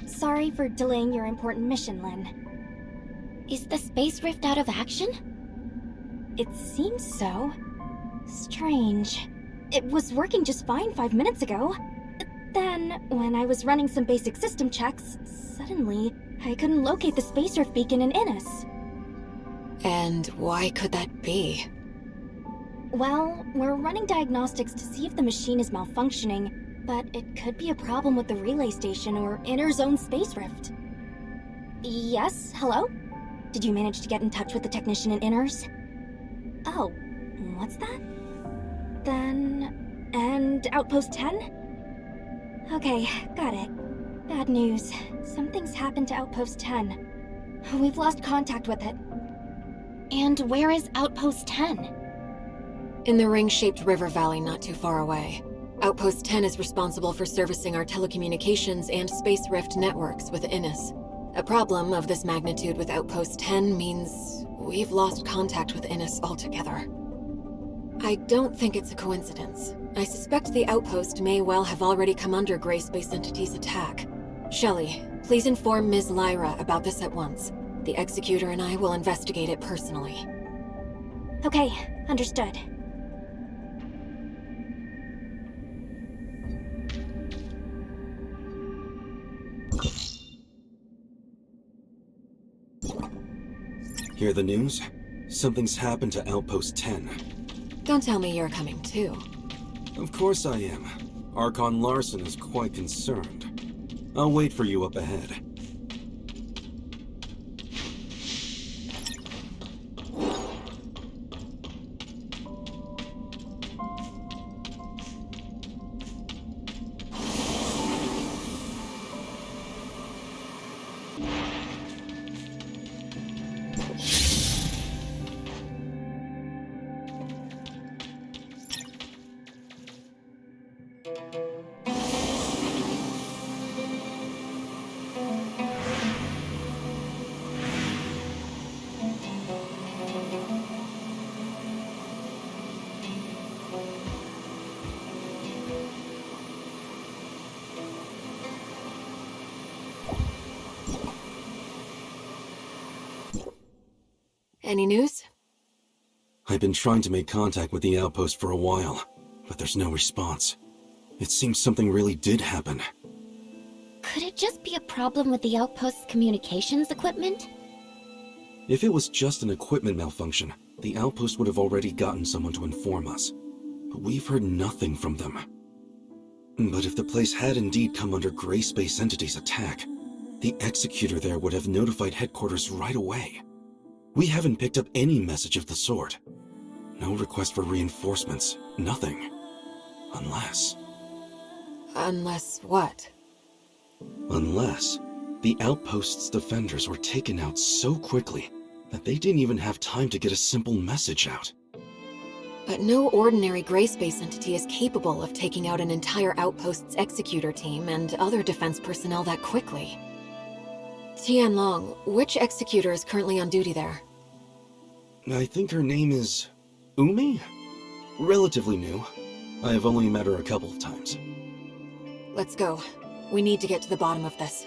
Sorry for delaying your important mission, Lynn. Is the space rift out of action? It seems so. Strange. It was working just fine 5 minutes ago. Then, when I was running some basic system checks, suddenly, I couldn't locate the space rift beacon in Innars. And why could that be? Well, we're running diagnostics to see if the machine is malfunctioning, but it could be a problem with the relay station or Innars' own space rift. Yes, hello? Did you manage to get in touch with the technician in Innars? Oh, what's that? Then... and Outpost 10? Okay, got it. Bad news. Something's happened to Outpost 10. We've lost contact with it. And where is Outpost 10? In the ring-shaped river valley not too far away. Outpost 10 is responsible for servicing our telecommunications and space rift networks with Innars. A problem of this magnitude with Outpost 10 means we've lost contact with Innars altogether. I don't think it's a coincidence. I suspect the Outpost may well have already come under Gray Space Entity's attack. Shelley, please inform Ms. Lyra about this at once. The Executor and I will investigate it personally. Okay, understood. Hear the news? Something's happened to Outpost 10. Don't tell me you're coming too. Of course I am. Archon Larson is quite concerned. I'll wait for you up ahead. Any news? I've been trying to make contact with the Outpost for a while, but there's no response. It seems something really did happen. Could it just be a problem with the Outpost's communications equipment? If it was just an equipment malfunction, the Outpost would have already gotten someone to inform us. But we've heard nothing from them. But if the place had indeed come under Gray Space Entity's attack, the Executor there would have notified headquarters right away. We haven't picked up any message of the sort. No request for reinforcements, nothing. Unless... Unless what? Unless the Outpost's defenders were taken out so quickly that they didn't even have time to get a simple message out. But no ordinary Gray Space entity is capable of taking out an entire Outpost's Executor team and other defense personnel that quickly. Tianlong, which Executor is currently on duty there? I think her name is... Umi? Relatively new. I have only met her a couple of times. Let's go. We need to get to the bottom of this.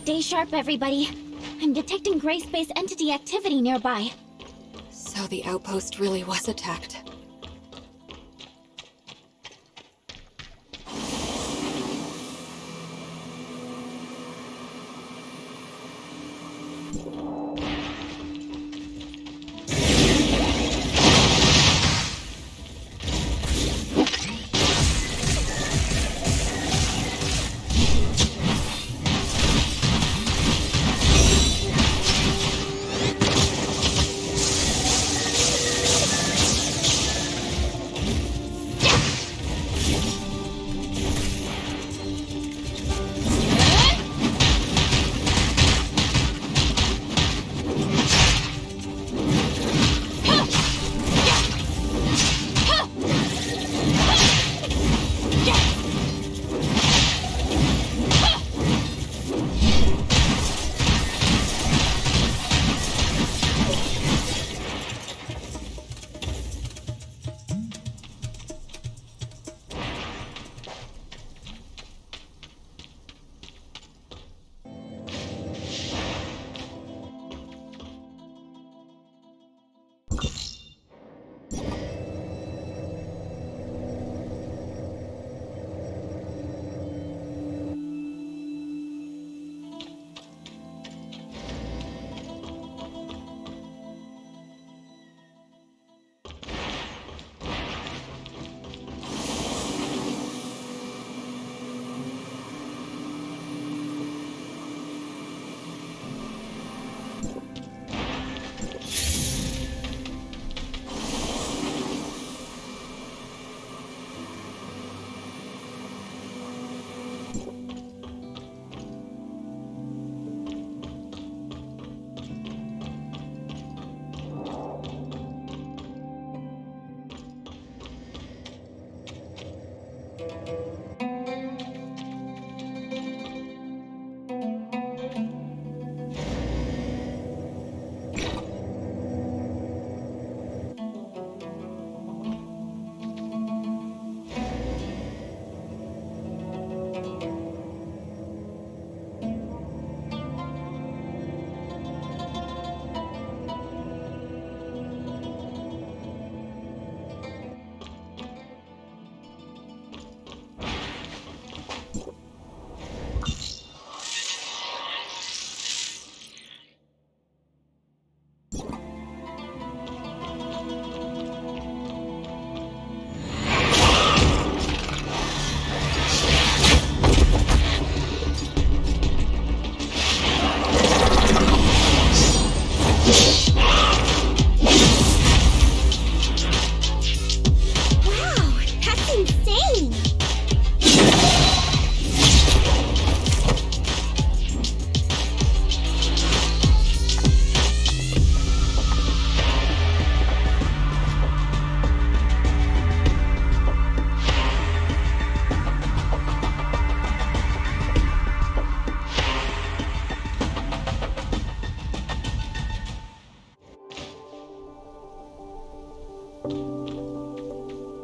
Stay sharp, everybody. I'm detecting gray space entity activity nearby. So the outpost really was attacked.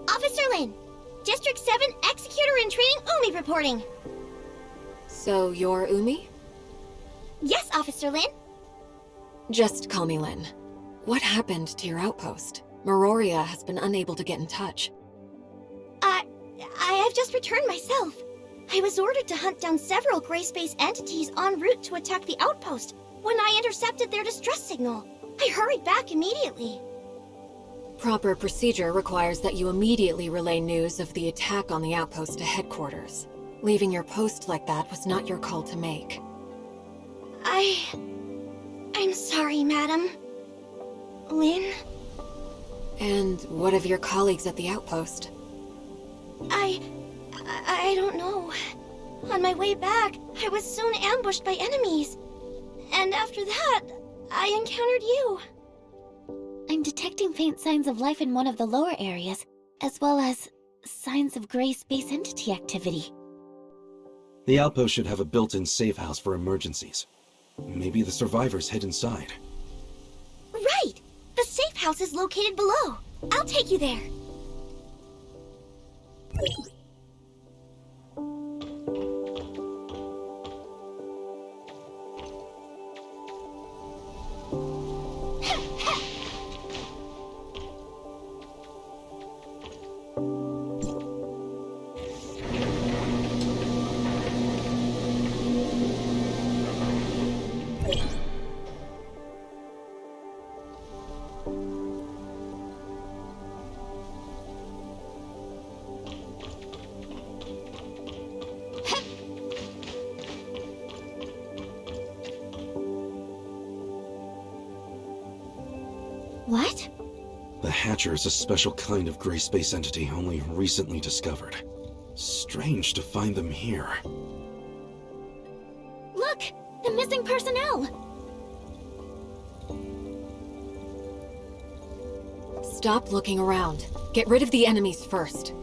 Officer Lin! District 7 Executor in Training Umi reporting! So you're Umi? Yes, Officer Lin? Just call me Lin. What happened to your outpost? Meroria has been unable to get in touch. I have just returned myself. I was ordered to hunt down several gray space entities en route to attack the outpost when I intercepted their distress signal. I hurried back immediately. Proper procedure requires that you immediately relay news of the attack on the outpost to headquarters. Leaving your post like that was not your call to make. I'm sorry, madam. Lin? And what of your colleagues at the outpost? I don't know. On my way back, I was soon ambushed by enemies. And after that, I encountered you. I'm detecting faint signs of life in one of the lower areas, as well as signs of gray space entity activity. The outpost should have a built-in safe house for emergencies. Maybe the survivors hid inside. Right! The safe house is located below. I'll take you there. What? The Hatcher is a special kind of gray space entity only recently discovered. Strange to find them here. Look! The missing personnel! Stop looking around. Get rid of the enemies first.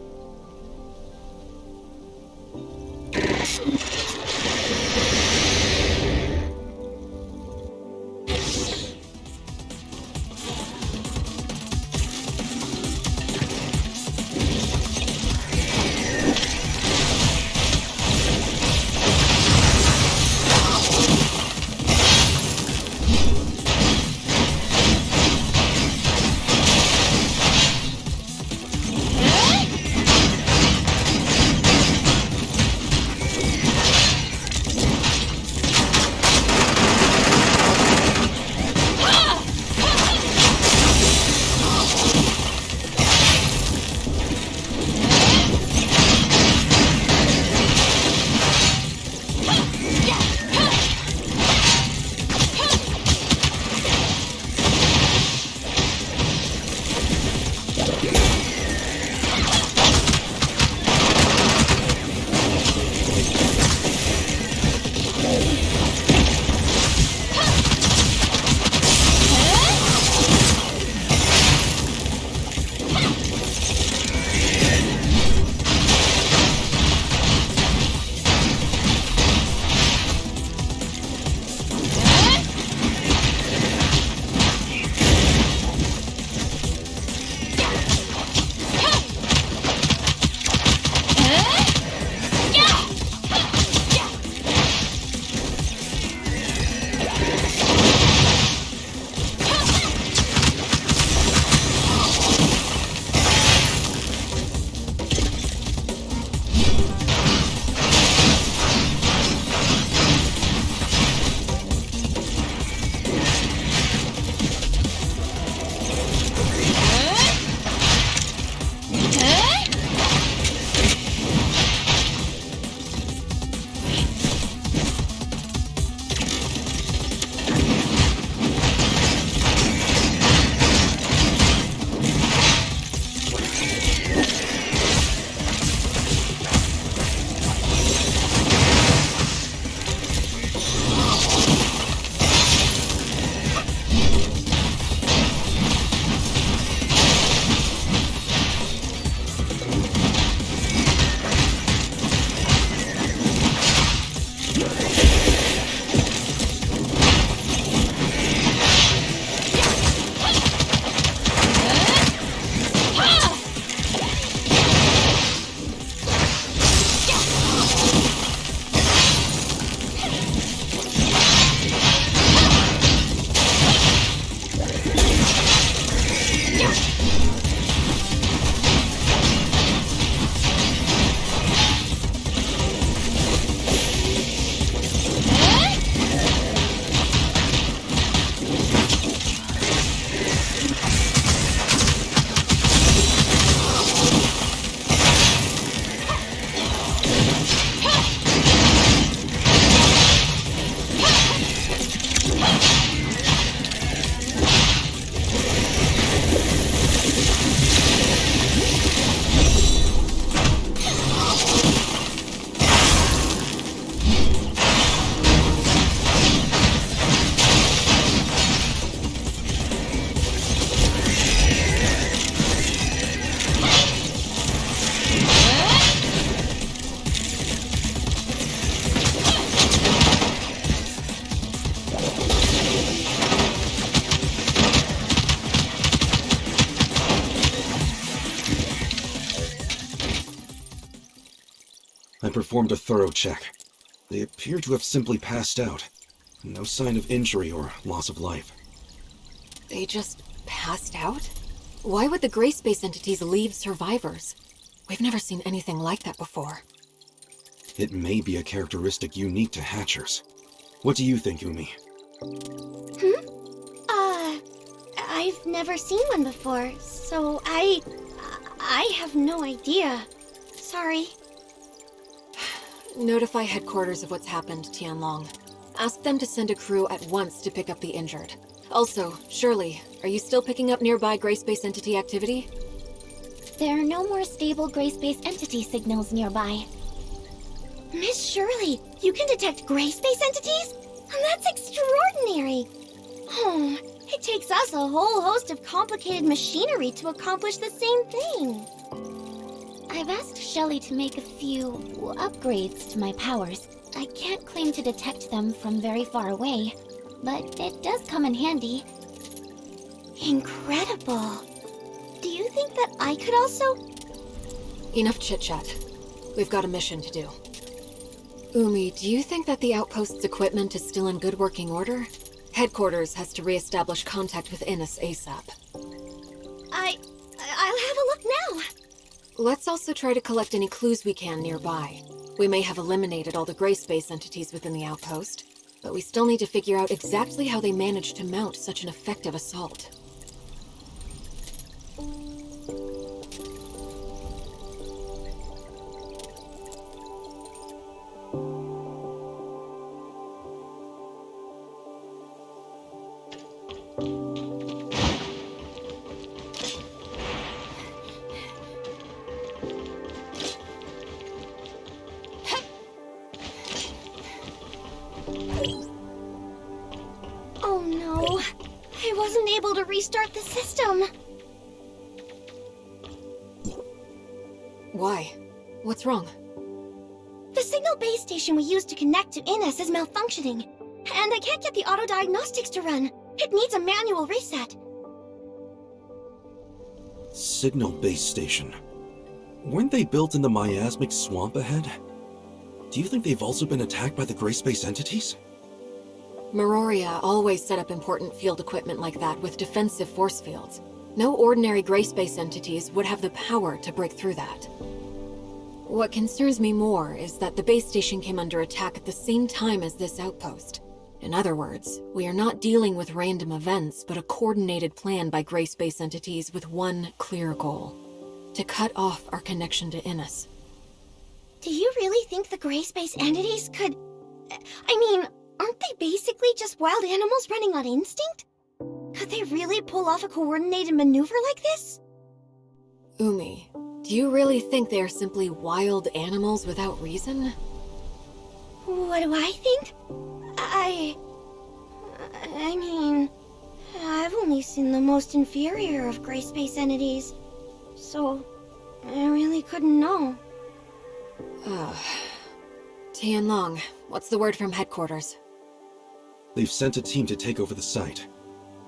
I performed a thorough check. They appear to have simply passed out. No sign of injury or loss of life. They just passed out? Why would the gray space entities leave survivors? We've never seen anything like that before. It may be a characteristic unique to Hatchers. What do you think, Umi? I've never seen one before, so I have no idea. Sorry. Notify headquarters of what's happened, Tianlong. Ask them to send a crew at once to pick up the injured. Also, Shirley, are you still picking up nearby gray space entity activity? There are no more stable gray space entity signals nearby. Miss Shirley, you can detect gray space entities? That's extraordinary! Oh, it takes us a whole host of complicated machinery to accomplish the same thing. I've asked Shelley to make a few upgrades to my powers. I can't claim to detect them from very far away, but it does come in handy. Incredible! Do you think that I could also? Enough chit-chat. We've got a mission to do. Umi, do you think that the Outpost's equipment is still in good working order? Headquarters has to re-establish contact with Innars ASAP. I'll have a look now. Let's also try to collect any clues we can nearby. We may have eliminated all the gray space entities within the Outpost, but we still need to figure out exactly how they managed to mount such an effective assault. Oh no, I wasn't able to restart the system. Why? What's wrong? The signal base station we used to connect to Innars is malfunctioning, and I can't get the auto diagnostics to run. It needs a manual reset. Signal base station. Weren't they built in the miasmic swamp ahead? Do you think they've also been attacked by the gray space entities? Meroria always set up important field equipment like that with defensive force fields. No ordinary gray space entities would have the power to break through that. What concerns me more is that the base station came under attack at the same time as this outpost. In other words, we are not dealing with random events, but a coordinated plan by gray space entities with one clear goal: to cut off our connection to Innars. Do you really think the gray space entities could... I mean, aren't they basically just wild animals running on instinct? Could they really pull off a coordinated maneuver like this? Umi, do you really think they are simply wild animals without reason? What do I think? I mean, I've only seen the most inferior of gray space entities, so I really couldn't know. Tianlong, what's the word from headquarters? They've sent a team to take over the site.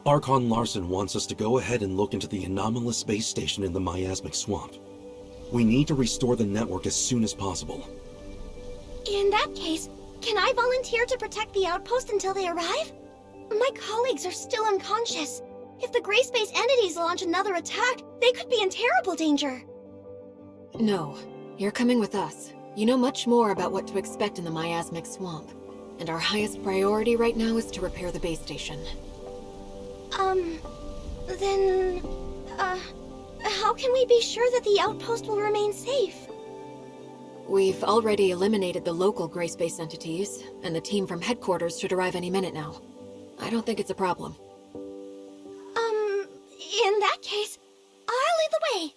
Archon Larson wants us to go ahead and look into the anomalous space station in the miasmic swamp. We need to restore the network as soon as possible. In that case, can I volunteer to protect the outpost until they arrive? My colleagues are still unconscious. If the gray space entities launch another attack, they could be in terrible danger. No, you're coming with us. You know much more about what to expect in the miasmic swamp. And our highest priority right now is to repair the base station. Then... how can we be sure that the outpost will remain safe? We've already eliminated the local gray space entities, and the team from headquarters should arrive any minute now. I don't think it's a problem. In that case, I'll lead the way.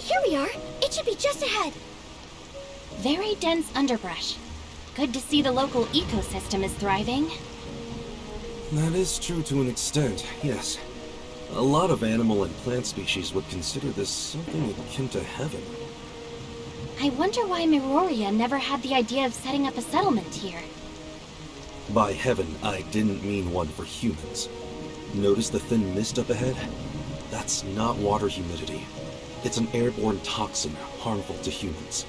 Here we are! It should be just ahead! Very dense underbrush. Good to see the local ecosystem is thriving. That is true to an extent, yes. A lot of animal and plant species would consider this something akin to heaven. I wonder why Miroria never had the idea of setting up a settlement here. By heaven, I didn't mean one for humans. Notice the thin mist up ahead? That's not water humidity. It's an airborne toxin harmful to humans.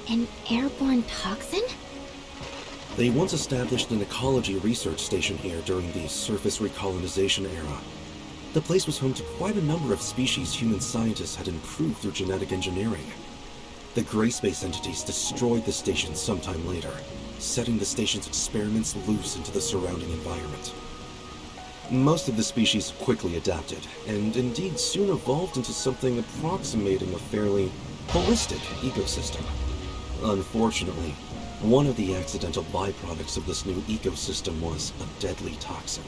An airborne toxin? They once established an ecology research station here during the surface recolonization era. The place was home to quite a number of species human scientists had improved through genetic engineering. The gray space entities destroyed the station sometime later, setting the station's experiments loose into the surrounding environment. Most of the species quickly adapted, and indeed soon evolved into something approximating a fairly holistic ecosystem. Unfortunately, one of the accidental byproducts of this new ecosystem was a deadly toxin.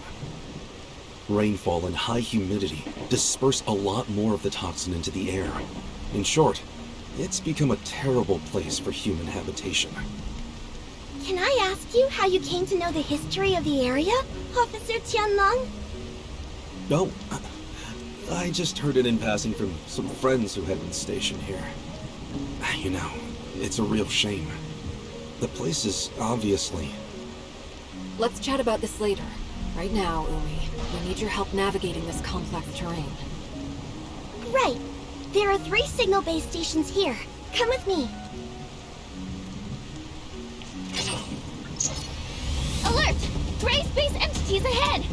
Rainfall and high humidity disperse a lot more of the toxin into the air. In short, it's become a terrible place for human habitation. Can I ask you how you came to know the history of the area, Officer Tianlong? Oh, I just heard it in passing from some friends who had been stationed here. You know, it's a real shame. The place is obviously... Let's chat about this later. Right now, Umi, we need your help navigating this complex terrain. Right. There are 3 signal base stations here. Come with me. Alert! Gray space entities ahead!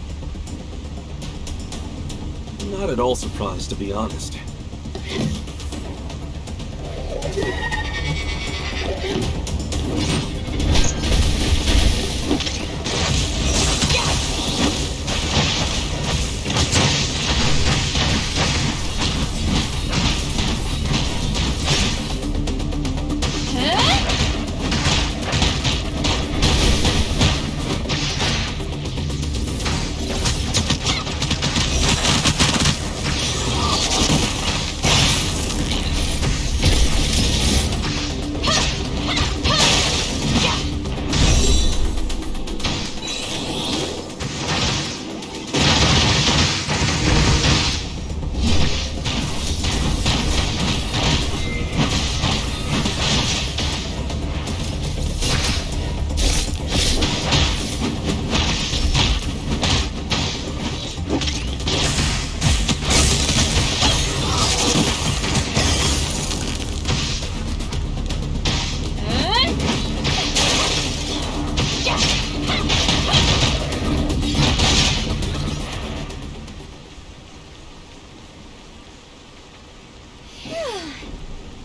Not at all surprised, to be honest.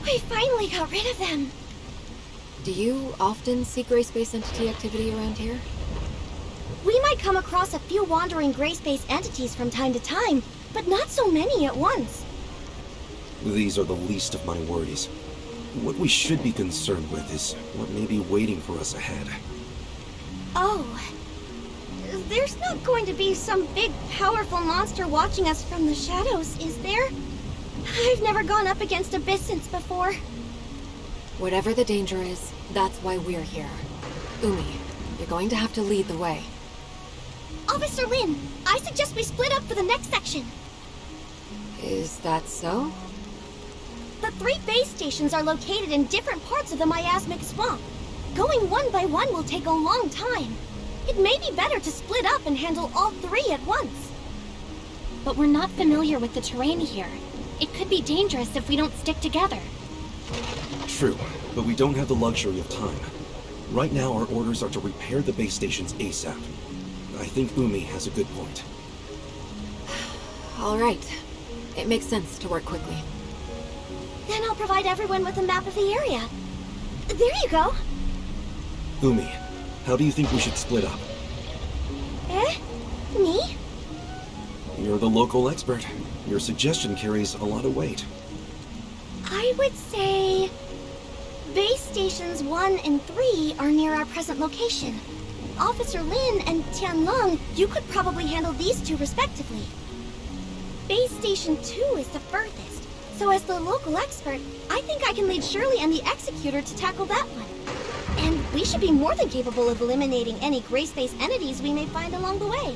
We finally got rid of them. Do you often see gray space entity activity around here? We might come across a few wandering gray space entities from time to time, but not so many at once. These are the least of my worries. What we should be concerned with is what may be waiting for us ahead. Oh. There's not going to be some big, powerful monster watching us from the shadows, is there? I've never gone up against Abyssins before. Whatever the danger is, that's why we're here. Umi, you're going to have to lead the way. Officer Lin, I suggest we split up for the next section. Is that so? The 3 base stations are located in different parts of the miasmic swamp. Going one by one will take a long time. It may be better to split up and handle all 3 at once. But we're not familiar with the terrain here. It could be dangerous if we don't stick together. True, but we don't have the luxury of time. Right now, our orders are to repair the base stations ASAP. I think Umi has a good point. All right. It makes sense to work quickly. Then I'll provide everyone with a map of the area. There you go. Umi, how do you think we should split up? Me? You're the local expert. Your suggestion carries a lot of weight. I would say... Base stations 1 and 3 are near our present location. Officer Lin and Tianlong, you could probably handle these 2 respectively. Base Station 2 is the furthest, So as the local expert, I think I can lead Shirley and the Executor to tackle that one. And we should be more than capable of eliminating any gray space entities we may find along the way.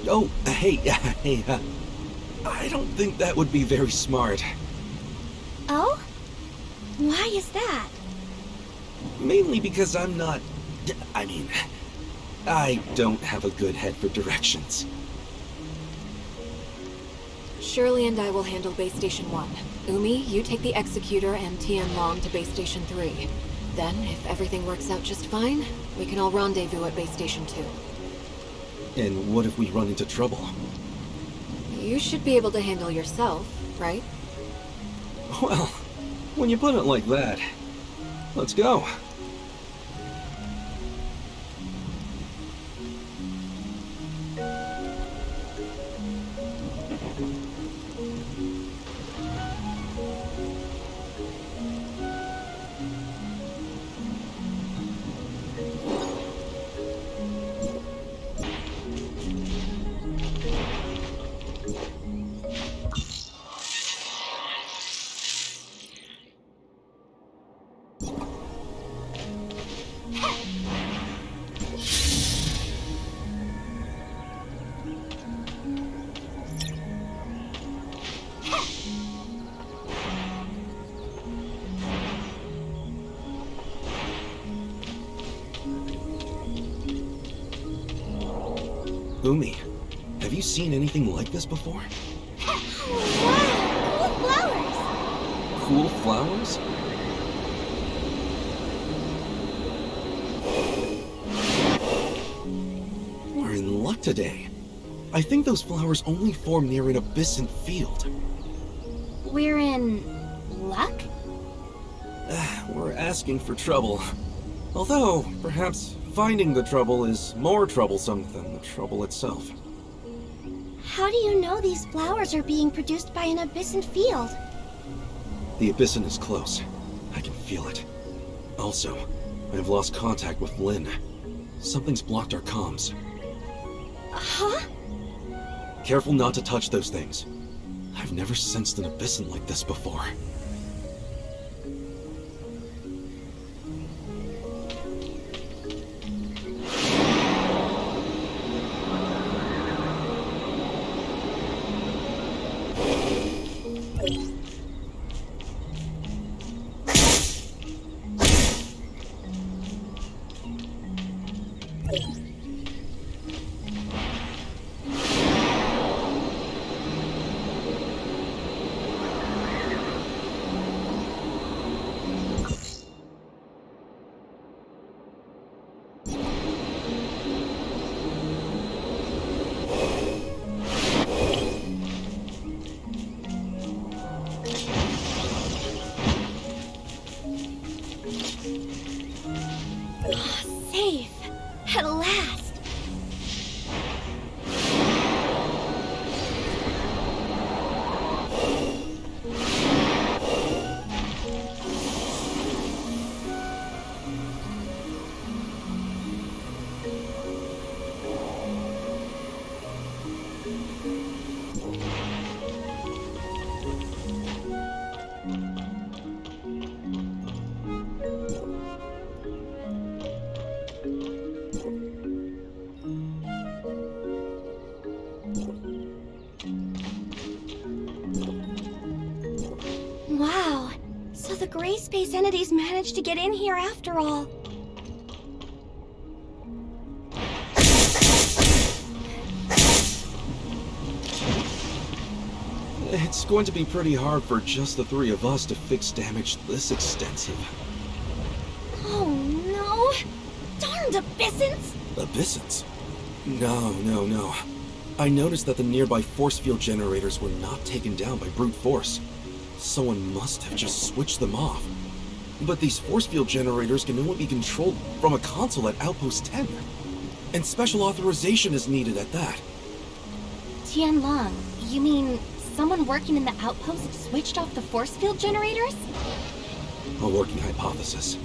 Oh, hey, I don't think that would be very smart. Oh? Why is that? Mainly because I don't have a good head for directions. Shirley and I will handle Base Station 1. Umi, you take the Executor and Tianlong to Base Station 3. Then, if everything works out just fine, we can all rendezvous at Base Station 2. And what if we run into trouble? You should be able to handle yourself, right? Well, when you put it like that, let's go. Umi, have you seen anything like this before? Wow! Cool flowers! Cool flowers? We're in luck today. I think those flowers only form near an abyssal field. We're in luck? We're asking for trouble. Although, perhaps finding the trouble is more troublesome than the trouble itself. How do you know these flowers are being produced by an abyssal field? The abyssal is close. I can feel it. Also, I've lost contact with Lynn. Something's blocked our comms. Huh? Careful not to touch those things. I've never sensed an abyssal like this before. Safe. At last. Wow. So the gray space entities managed to get in here after all. It's going to be pretty hard for just the three of us to fix damage this extensive. Oh no. Darned abyssins! Abyssins? No. I noticed that the nearby force field generators were not taken down by brute force. Someone must have just switched them off. But these force field generators can only be controlled from a console at Outpost 10. And special authorization is needed at that. Tianlong, you mean someone working in the outpost switched off the force field generators? A working hypothesis.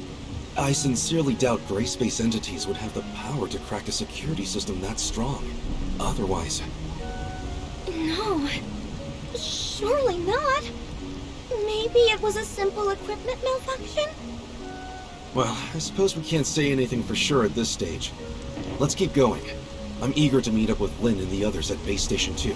I sincerely doubt gray space entities would have the power to crack a security system that strong. Otherwise... No. Surely not. Maybe it was a simple equipment malfunction? Well, I suppose we can't say anything for sure at this stage. Let's keep going. I'm eager to meet up with Lynn and the others at Base Station 2.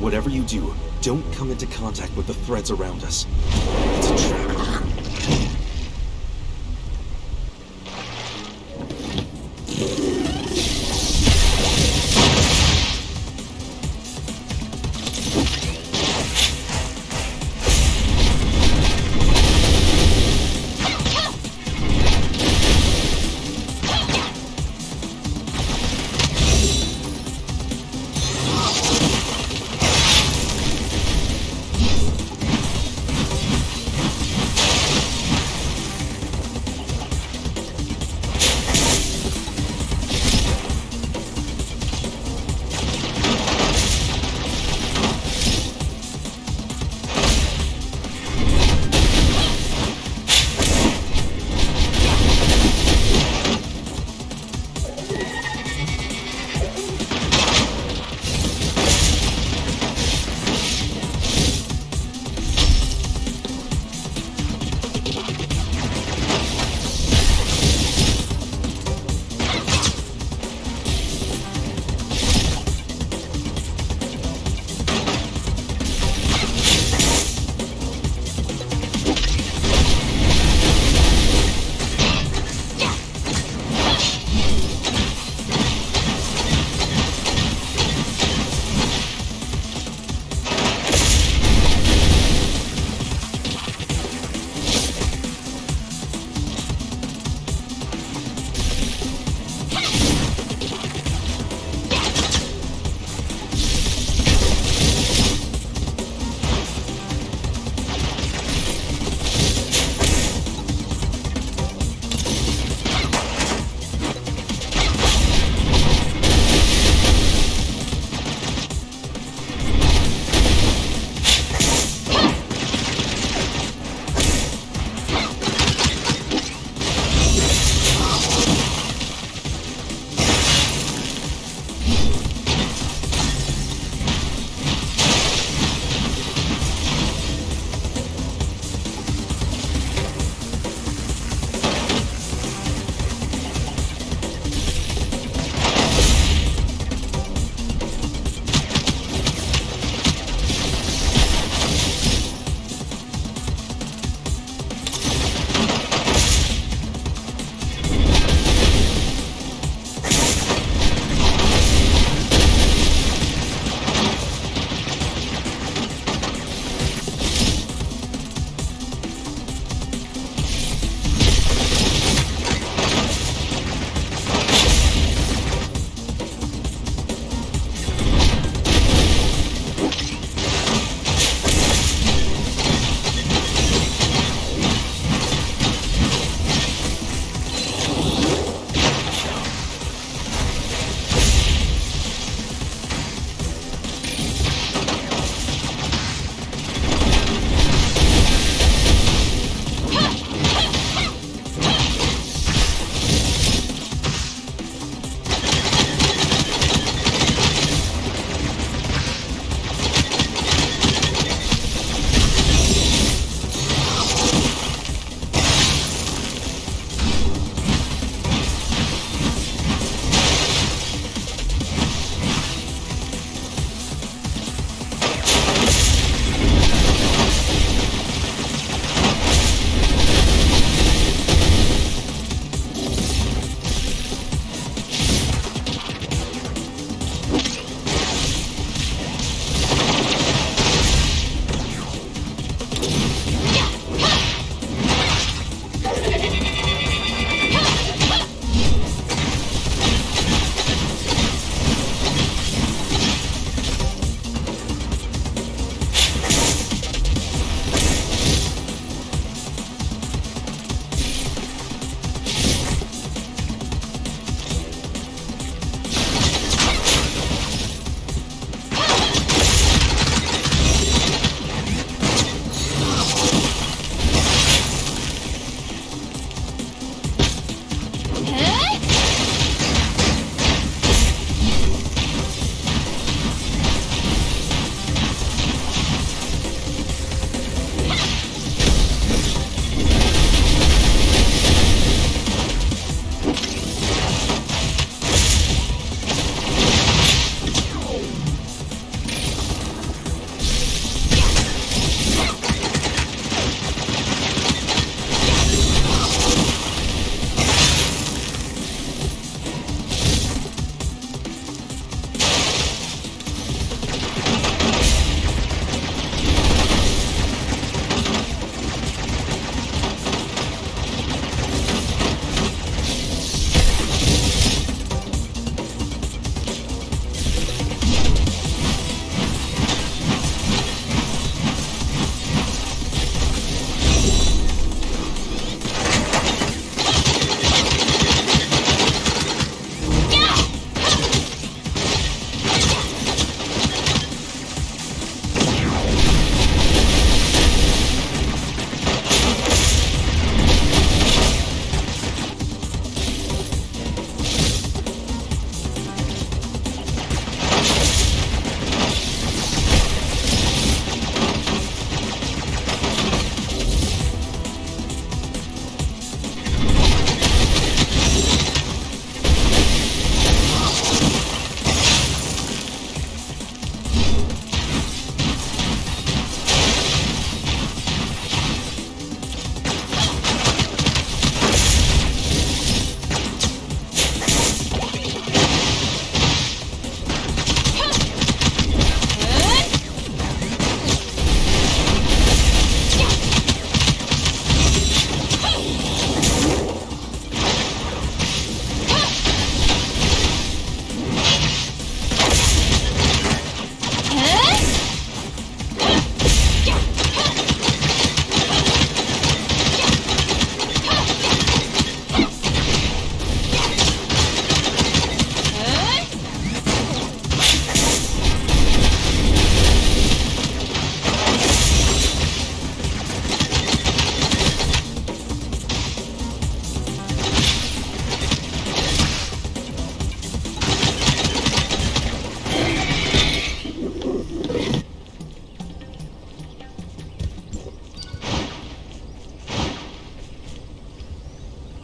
Whatever you do, don't come into contact with the threads around us. It's a trap.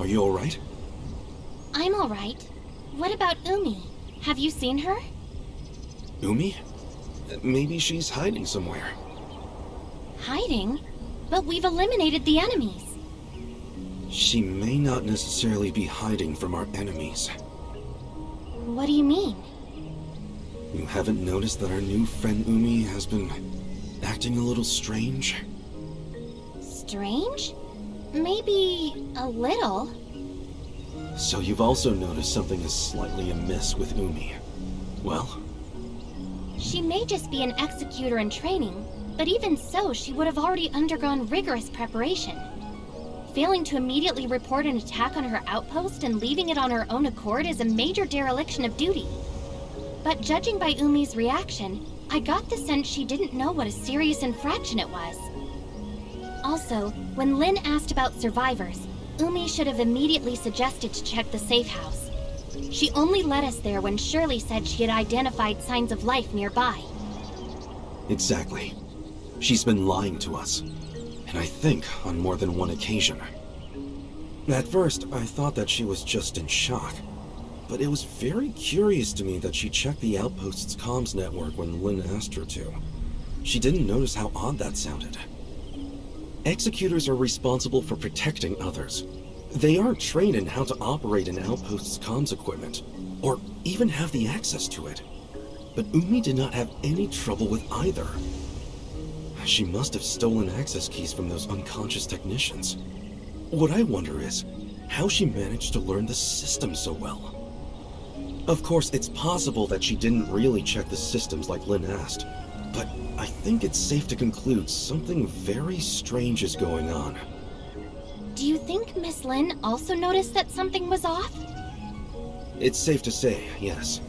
Are you alright? I'm alright. What about Umi? Have you seen her? Umi? Maybe she's hiding somewhere. Hiding? But we've eliminated the enemies. She may not necessarily be hiding from our enemies. What do you mean? You haven't noticed that our new friend Umi has been acting a little strange? Strange? Maybe a little. So you've also noticed something is slightly amiss with Umi. Well? She may just be an executor in training, but even so, she would have already undergone rigorous preparation. Failing to immediately report an attack on her outpost and leaving it on her own accord is a major dereliction of duty. But judging by Umi's reaction, I got the sense she didn't know what a serious infraction it was. Also, when Lin asked about survivors, Umi should have immediately suggested to check the safe house. She only led us there when Shirley said she had identified signs of life nearby. Exactly. She's been lying to us. And I think on more than one occasion. At first, I thought that she was just in shock. But it was very curious to me that she checked the Outpost's comms network when Lin asked her to. She didn't notice how odd that sounded. Executors are responsible for protecting others. They aren't trained in how to operate an Outpost's comms equipment, or even have the access to it. But Umi did not have any trouble with either. She must have stolen access keys from those unconscious technicians. What I wonder is how she managed to learn the system so well. Of course, it's possible that she didn't really check the systems like Lynn asked, but I think it's safe to conclude something very strange is going on. Do you think Miss Lin also noticed that something was off? It's safe to say, yes.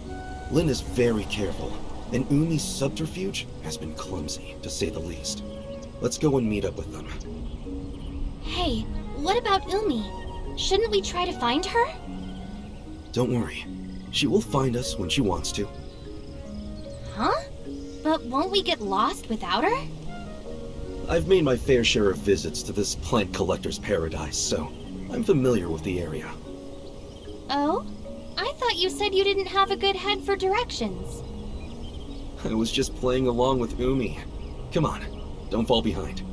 Lynn is very careful, and Umi's subterfuge has been clumsy, to say the least. Let's go and meet up with them. Hey, what about Umi? Shouldn't we try to find her? Don't worry. She will find us when she wants to. Huh? But won't we get lost without her? I've made my fair share of visits to this plant collector's paradise, so I'm familiar with the area. Oh? I thought you said you didn't have a good head for directions. I was just playing along with Umi. Come on, don't fall behind.